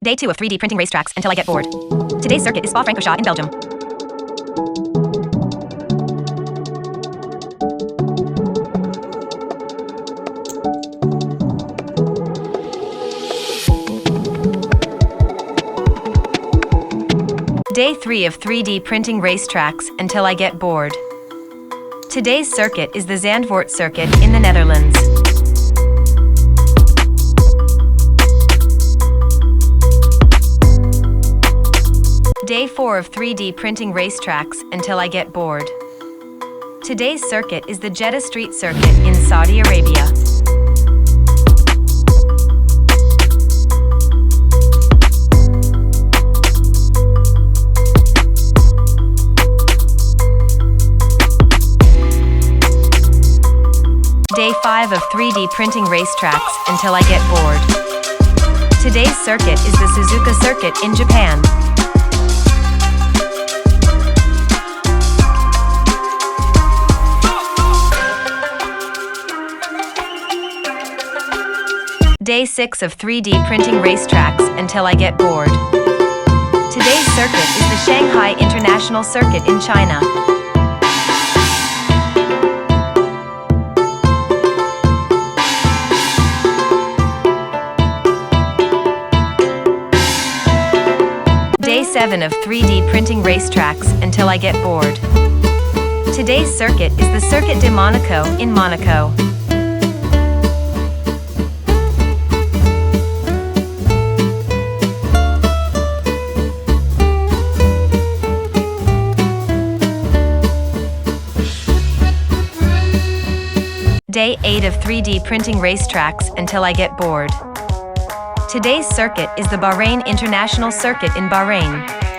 Day 2 of 3D printing racetracks until I get bored. Today's circuit is Spa-Francorchamps in Belgium. Day 3 of 3D printing racetracks until I get bored. Today's circuit is the Zandvoort circuit in the Netherlands. Day 4 of 3D printing racetracks until I get bored. Today's circuit is the Jeddah Street circuit in Saudi Arabia. Day 5 of 3D printing racetracks until I get bored. Today's circuit is the Suzuka circuit in Japan. Day 6 of 3D printing racetracks until I get bored. Today's circuit is the Shanghai International Circuit in China. Day 7 of 3D printing racetracks until I get bored. Today's circuit is the Circuit de Monaco in Monaco. Day 8 of 3D printing racetracks until I get bored. Today's circuit is the Bahrain International Circuit in Bahrain.